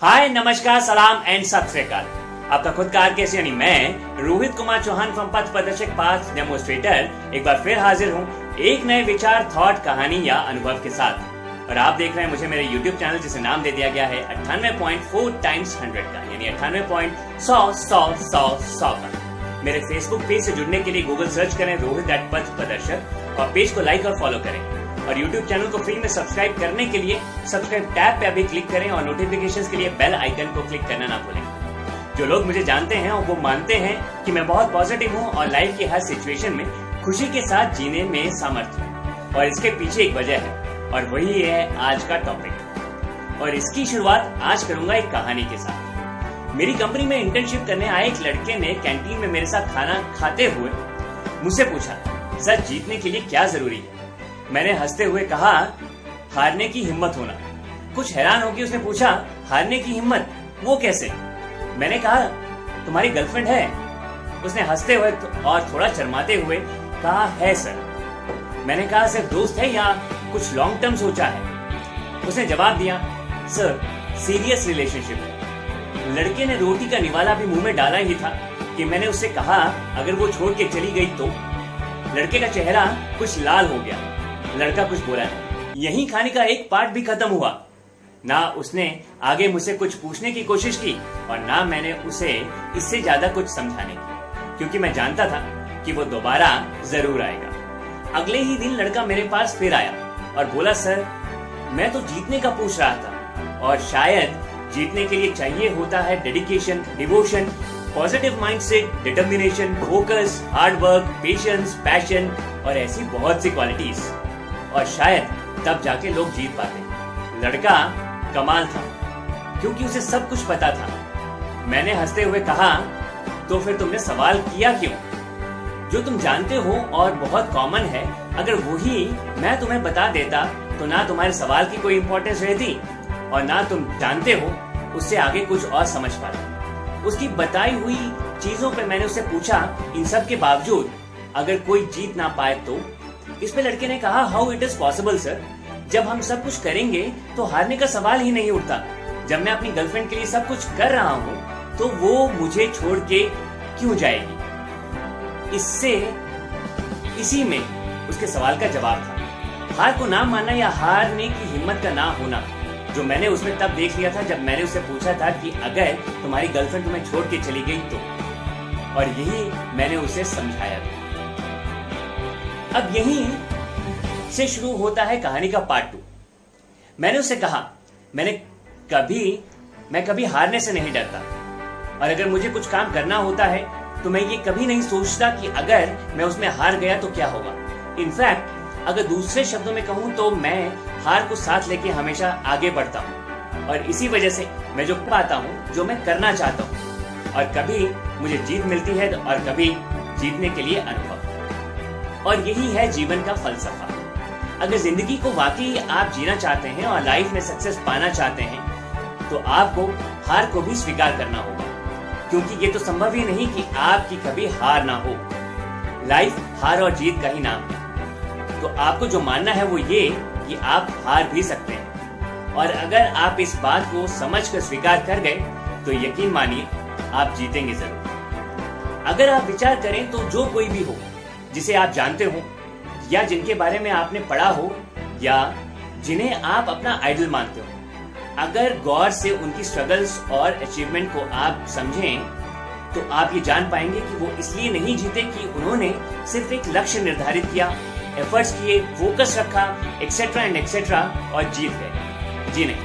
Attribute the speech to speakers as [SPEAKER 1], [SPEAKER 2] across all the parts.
[SPEAKER 1] हाय, नमस्कार, सलाम एंड सत श्री अकाल। आपका खुद का आरकेएस यानी मैं रोहित कुमार चौहान फ्रॉम पथ प्रदर्शक पाथ डेमोस्ट्रेटर एक बार फिर हाजिर हूँ एक नए विचार, थॉट, कहानी या अनुभव के साथ। और आप देख रहे हैं मुझे मेरे YouTube चैनल जिसे नाम दे दिया गया है 98.4 टाइम्स 100 का, यानी 98.100 का। मेरे फेसबुक पेज से जुड़ने के लिए गूगल सर्च करें रोहित पथ प्रदर्शक और पेज को लाइक और फॉलो करें। और YouTube चैनल को फ्री में सब्सक्राइब करने के लिए सब्सक्राइब टैब पे अभी क्लिक करें और नोटिफिकेशंस के लिए बेल आइकन को क्लिक करना ना भूलें। जो लोग मुझे जानते हैं और वो मानते हैं कि मैं बहुत पॉजिटिव हूँ और लाइफ की हर सिचुएशन में खुशी के साथ जीने में सामर्थ्य हूँ, और इसके पीछे एक वजह है और वही है आज का टॉपिक। और इसकी शुरुआत आज करूंगा एक कहानी के साथ। मेरी कंपनी में इंटर्नशिप करने आए एक लड़के ने कैंटीन में मेरे साथ खाना खाते हुए मुझसे पूछा, सर जीतने के लिए क्या जरूरी है? मैंने हंसते हुए कहा, हारने की हिम्मत होना। कुछ हैरान होकर उसने पूछा, हारने की हिम्मत, वो कैसे? मैंने कहा, तुम्हारी गर्लफ्रेंड है? उसने हंसते हुए और थोड़ा शर्माते हुए कहा, है सर। मैंने कहा, सिर्फ दोस्त है या कुछ लॉन्ग टर्म सोचा है? उसने जवाब दिया, सर सीरियस रिलेशनशिप है। लड़के ने रोटी का निवाला भी मुंह में डाला ही था कि मैंने उससे कहा, अगर वो छोड़ के चली गई तो? लड़के का चेहरा कुछ लाल हो गया। लड़का कुछ बोला नहीं। यहीं खाने का एक पार्ट भी खत्म हुआ। ना उसने आगे मुझसे कुछ पूछने की कोशिश की और ना मैंने उसे इससे ज्यादा कुछ समझाने की, क्योंकि मैं जानता था कि वो दोबारा जरूर आएगा। अगले ही दिन लड़का मेरे पास फिर आया और बोला, सर मैं तो जीतने का पूछ रहा था, और शायद जीतने के लिए चाहिए होता है dedication, devotion, positive mindset, determination, focus, hard work, patience, passion और ऐसी बहुत सी क्वालिटीज, और शायद तब जाके लोग जीत पाते। लड़का कमाल था क्योंकि उसे सब कुछ पता था। मैंने हंसते हुए कहा, तो फिर तुमने सवाल किया क्यों? जो तुम जानते हो और बहुत कॉमन है, अगर वही मैं तुम्हें बता देता तो ना तुम्हारे सवाल की कोई इंपॉर्टेंस रहती और ना तुम जानते हो उससे आगे कुछ और समझ पाते। उसकी बताई हुई चीजों पे मैंने उससे पूछा, इन सब के बावजूद अगर कोई जीत ना पाए तो? इस पे लड़के ने कहा, how it is possible sir, जब हम सब कुछ करेंगे तो हारने का सवाल ही नहीं उठता। जब मैं अपनी गर्लफ्रेंड के लिए सब कुछ कर रहा हूँ तो वो मुझे छोड़ के क्यों जाएगी? इसी में उसके सवाल का जवाब था। हार को ना मानना या हारने की हिम्मत का ना होना, जो मैंने उसमें तब देख लिया था जब मैंने उससे पूछा था कि अगर तुम्हारी गर्लफ्रेंड तुम्हें छोड़ के चली गई तो, और यही मैंने उसे समझाया था। अब यहीं से शुरू होता है कहानी का पार्ट 2। मैंने उससे कहा, मैं कभी हारने से नहीं डरता, और अगर मुझे कुछ काम करना होता है तो मैं ये कभी नहीं सोचता कि अगर मैं उसमें हार गया तो क्या होगा। इनफैक्ट अगर दूसरे शब्दों में कहूं तो मैं हार को साथ लेके हमेशा आगे बढ़ता हूं, और इसी वजह से मैं जो पाता हूं, जो मैं करना चाहता हूं, और कभी मुझे जीत मिलती है और कभी जीतने के लिए अनुभव। और यही है जीवन का फलसफा। अगर जिंदगी को वाकई आप जीना चाहते हैं और लाइफ में सक्सेस पाना चाहते हैं तो आपको हार को भी स्वीकार करना होगा, क्योंकि ये तो संभव ही नहीं कि आपकी कभी हार ना हो। लाइफ हार और जीत का ही नाम है। तो आपको जो मानना है वो ये कि आप हार भी सकते हैं, और अगर आप इस बात को समझ कर स्वीकार कर गए तो यकीन मानिए आप जीतेंगे जरूर। अगर आप विचार करें तो जो कोई भी हो जिसे आप जानते हो या जिनके बारे में आपने पढ़ा हो या जिन्हें आप अपना आइडल मानते हो, अगर गौर से उनकी स्ट्रगल्स और अचीवमेंट को आप समझें तो आप ये जान पाएंगे कि वो इसलिए नहीं जीते कि उन्होंने सिर्फ एक लक्ष्य निर्धारित किया, एफर्ट्स किए, फोकस रखा, एक्सेट्रा एंड एक्सेट्रा और जीत गए। जी नहीं,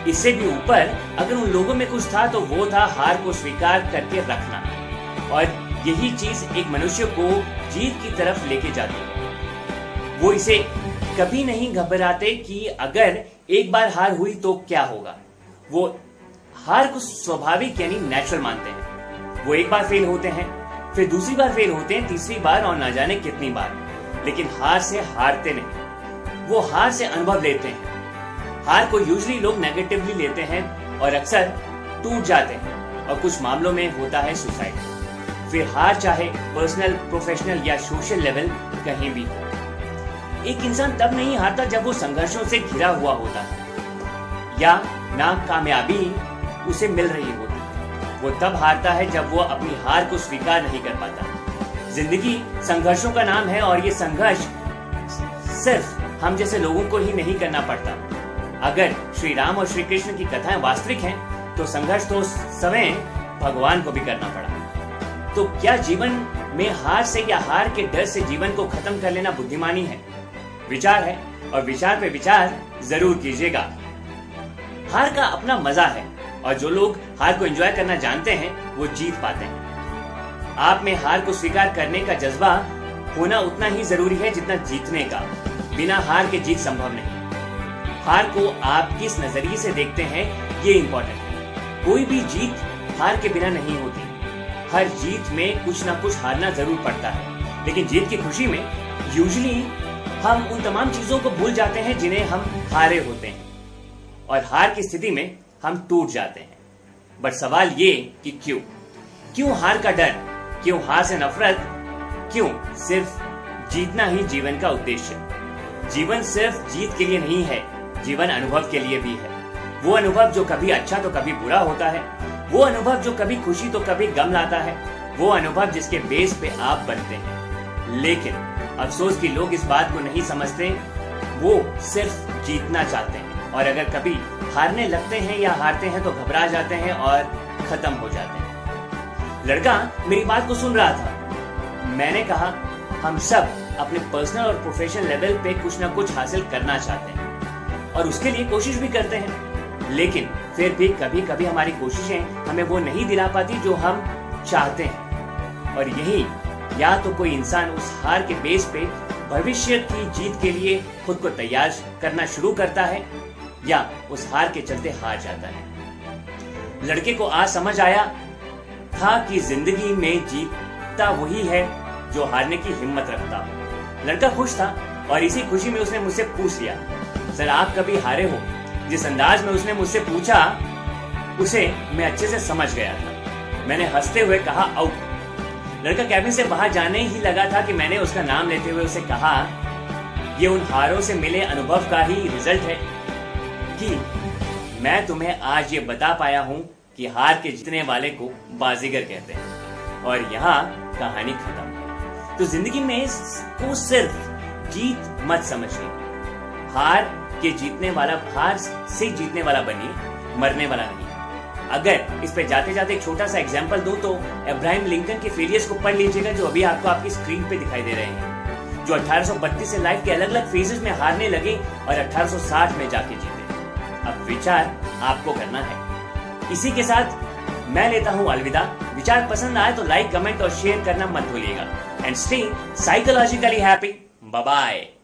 [SPEAKER 1] इससे भी ऊपर अगर उन लोगों में कुछ था तो वो था हार को स्वीकार करके रखना, और यही चीज एक मनुष्य को जीत की तरफ लेके जाती है। वो इसे कभी नहीं घबराते कि अगर एक बार हार हुई तो क्या होगा। वो हार को स्वाभाविक यानी नेचुरल मानते हैं। वो एक बार फेल होते हैं, फिर दूसरी बार फेल होते हैं, तीसरी बार और ना जाने कितनी बार, लेकिन हार से हारते नहीं। वो हार से अनुभव लेते हैं। हार को यूजुअली लोग नेगेटिवली लेते हैं और अक्सर टूट जाते हैं, और कुछ मामलों में होता है सुसाइड। फिर हार चाहे पर्सनल, प्रोफेशनल या सोशल लेवल कहीं भी हो। एक इंसान तब नहीं हारता जब वो संघर्षों से घिरा हुआ होता है। या नाकामयाबी उसे मिल रही होती है। वो तब हारता है जब वो अपनी हार को स्वीकार नहीं कर पाता। जिंदगी संघर्षों का नाम है और ये संघर्ष सिर्फ हम जैसे लोगों को ही नहीं करना पड़ता। अगर श्री राम और श्री कृष्ण की कथाएं वास्तविक हैं, तो संघर्ष तो स्वयं भगवान को भी करना पड़ा। तो क्या जीवन में हार से या हार के डर से जीवन को खत्म कर लेना बुद्धिमानी है? विचार है, और विचार पे विचार जरूर कीजिएगा। हार का अपना मजा है, और जो लोग हार को एंजॉय करना जानते हैं वो जीत पाते हैं। आप में हार को स्वीकार करने का जज्बा होना उतना ही जरूरी है जितना जीतने का। बिना हार के जीत संभव नहीं। हार को आप किस नजरिए से देखते हैं ये इंपॉर्टेंट है। कोई भी जीत हार के बिना नहीं होती। हर जीत में कुछ ना कुछ हारना जरूर पड़ता है, लेकिन जीत की खुशी में यूजुअली हम उन तमाम चीजों को भूल जाते हैं जिन्हें हम हारे होते हैं, और हार की स्थिति में हम टूट जाते हैं। बट सवाल ये कि क्यों हार का डर, क्यों हार से नफरत, क्यों सिर्फ जीतना ही जीवन का उद्देश्य? जीवन सिर्फ जीत के लिए नहीं है, जीवन अनुभव के लिए भी है। वो अनुभव जो कभी अच्छा तो कभी बुरा होता है, वो अनुभव जो कभी खुशी तो कभी गम लाता है, वो अनुभव जिसके बेस पे आप बनते हैं। लेकिन अफसोस कि लोग इस बात को नहीं समझते, वो सिर्फ जीतना चाहते हैं, और अगर कभी हारने लगते हैं या हारते हैं तो घबरा जाते हैं और खत्म हो जाते हैं। लड़का मेरी बात को सुन रहा था। मैंने कहा हम सब अपने पर्सनल और प्रोफेशनल लेवल पे कुछ ना कुछ हासिल करना चाहते हैं और उसके लिए कोशिश भी करते हैं, लेकिन फिर भी कभी कभी हमारी कोशिशें हमें वो नहीं दिला पाती जो हम चाहते हैं। और यही या तो कोई इंसान उस हार के बेस पे भविष्य की जीत के लिए खुद को तैयार करना शुरू करता है, या उस हार के चलते हार जाता है। लड़के को आज समझ आया था कि जिंदगी में जीतता वही है जो हारने की हिम्मत रखता हो। लड़का खुश था और इसी खुशी में उसने मुझसे पूछ लिया, सर आप कभी हारे हो? जिस अंदाज में उसने मुझसे पूछा उसे मैं अच्छे से समझ गया था। मैंने हंसते हुए कहा आउट। लड़का कैबिन से बाहर जाने ही लगा था कि मैंने उसका नाम लेते हुए उसे कहा, ये उन हारों से मिले अनुभव का ही रिजल्ट है कि मैं तुम्हें आज ये बता पाया हूं कि हार के जीतने वाले को बाजीगर कहते हैं। और यहाँ कहानी खत्म। तो जिंदगी में को सिर्फ जीत मत समझिए। हार से जीतने वाला बनिए, मरने वाला नहीं। अगर इस पे जाते जाते एक छोटा सा एग्जांपल दूं तो अब्राहम लिंकन के फेलियर्स को पढ़ लीजिएगा, जो अभी आपको आपकी स्क्रीन पे दिखाई दे रहे हैं, जो 1832 से लाइफ के अलग अलग फेजेस में हारने लगे और 1860 में जाके जीते। अब विचार आपको करना है। इसी के साथ मैं लेता हूं अलविदा। विचार पसंद आए तो लाइक, कमेंट और शेयर करना मत भूलिएगा। And stay psychologically happy. Bye bye.